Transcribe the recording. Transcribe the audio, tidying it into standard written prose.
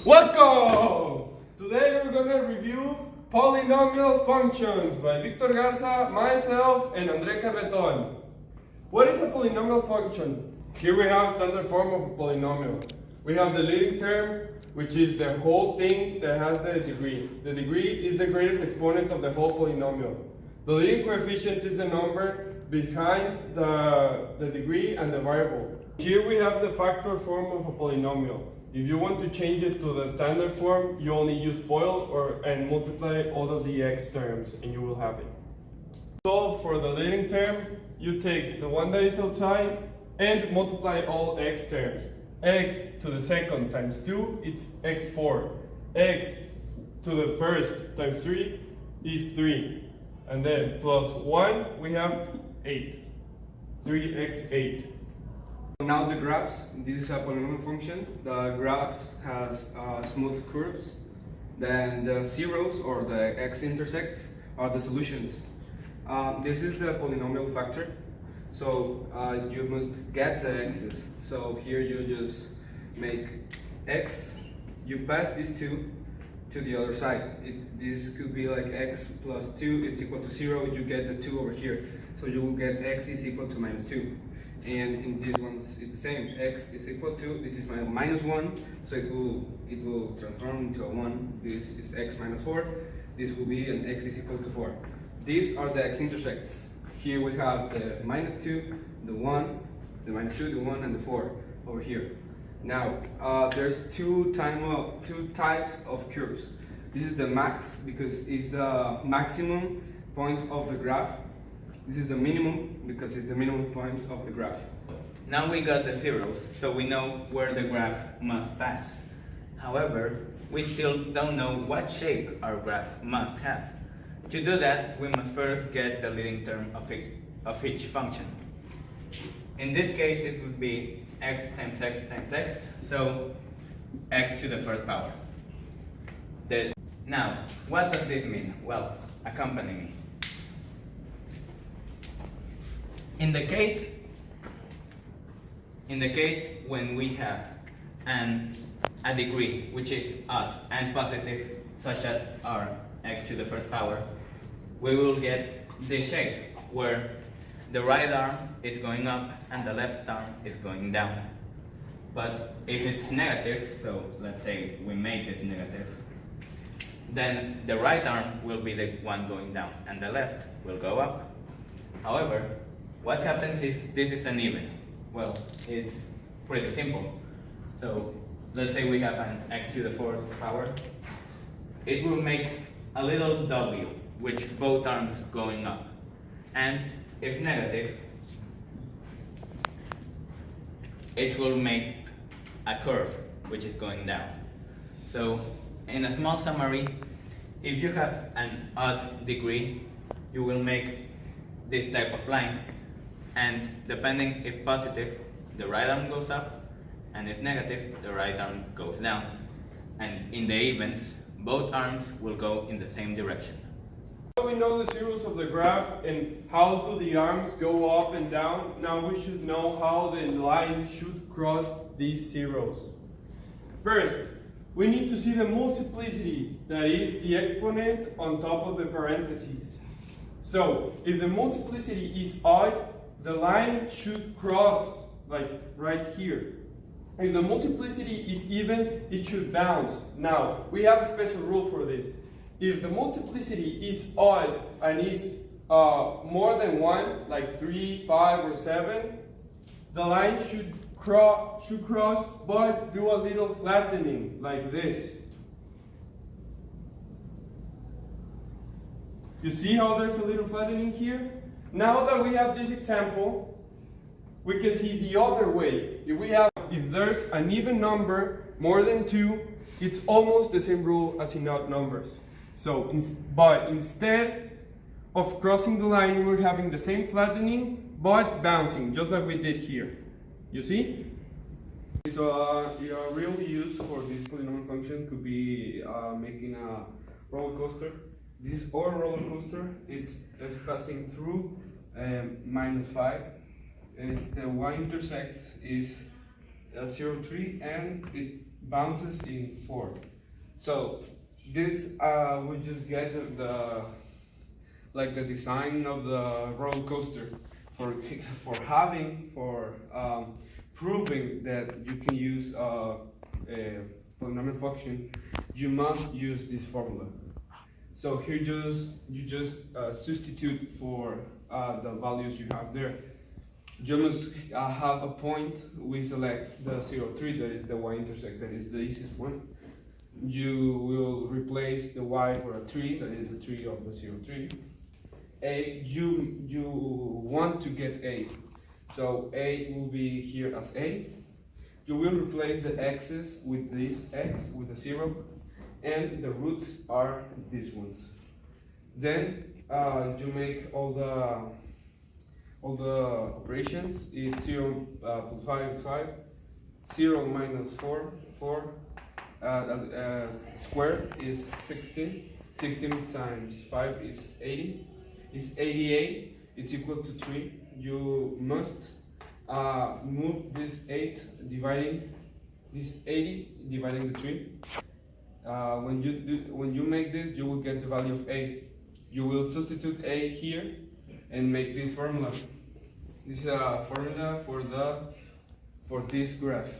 Welcome! Today we're going to review Polynomial Functions by Victor Garza, myself, and Andre Carreton. What is a polynomial function? Here we have standard form of a polynomial. We have the leading term, which is the whole thing that has the degree. The degree is the greatest exponent of the whole polynomial. The leading coefficient is the number behind the degree and the variable. Here we have the factor form of a polynomial. If you want to change it to the standard form, you only use FOIL and multiply all of the x terms and you will have it. So for the leading term, you take the one that is outside and multiply all x terms. X to the second times 2, it's x4. X to the first times 3 is 3. And then plus 1, we have 8. 3x8. Now the graphs. This is a polynomial function. The graph has smooth curves. Then the zeros or the x-intersects are the solutions. This is the polynomial factor. So you must get the x's. So here you just make x. You pass these two to the other side. This could be like x plus 2. It's equal to 0. You get the 2 over here. So you will get x is equal to minus 2. And in these ones it's the same. X is equal to, this is my minus 1, so it will transform into a 1. This is x minus 4. This will be an x is equal to 4. These are the x-intersects. Here we have the minus 2, the 1, the minus 2, the 1, and the 4 over here. Now there's two types of curves. This is the max because it's the maximum point of the graph. This is the minimum because it's the minimum point of the graph. Now we got the zeros, so we know where the graph must pass. However, we still don't know what shape our graph must have. To do that, we must first get the leading term of each function. In this case, it would be x times x times x, so x to the third power. Now, what does this mean? Well, accompany me. In the case when we have a degree which is odd and positive, such as our x to the third power, we will get this shape where the right arm is going up and the left arm is going down. But if it's negative, so let's say we make this negative, then the right arm will be the one going down and the left will go up. However, what happens if this is uneven? Well, it's pretty simple. So let's say we have an x to the fourth power. It will make a little w, which both arms going up. And if negative, it will make a curve, which is going down. So in a small summary, if you have an odd degree, you will make this type of line. And depending if positive, the right arm goes up, and if negative, the right arm goes down. And in the evens, both arms will go in the same direction. Now we know the zeros of the graph and how do the arms go up and down. Now we should know how the line should cross these zeros. First, we need to see the multiplicity, that is the exponent on top of the parentheses. So if the multiplicity is odd, the line should cross like right here. If the multiplicity is even, it should bounce. Now, we have a special rule for this. If the multiplicity is odd and is more than 1, like 3, 5, or 7, the line should cross, but do a little flattening, like this. You see how there's a little flattening here? Now that we have this example, we can see the other way. If there's an even number more than 2, it's almost the same rule as in odd numbers. So, but instead of crossing the line, we're having the same flattening, but bouncing, just like we did here. You see? So your real use for this polynomial function could be making a roller coaster. This is our roller coaster. It's passing through minus 5. The y-intercept is 0, 3, and bounces in 4. So this we just get the like the design of the roller coaster for proving that you can use a polynomial function. You must use this formula. So here you just substitute for the values you have there. You must have a point. We select the 0, 3, that is the y-intercept, that is the easiest one. You will replace the y for a 3, that is the 3 of the 0, 3. You want to get a, so a will be here as a. You will replace the x's with this x with the 0, and the roots are these ones. Then you make all the operations. It's 0 plus 5 is 5, 0 minus 4, 4, square is 16, 16 times 5 is 80, it's 88, it's equal to 3. You must move this 8 dividing this 80 dividing the 3. When you make this, you will get the value of a. You will substitute a here and make this formula. This is a formula for this graph.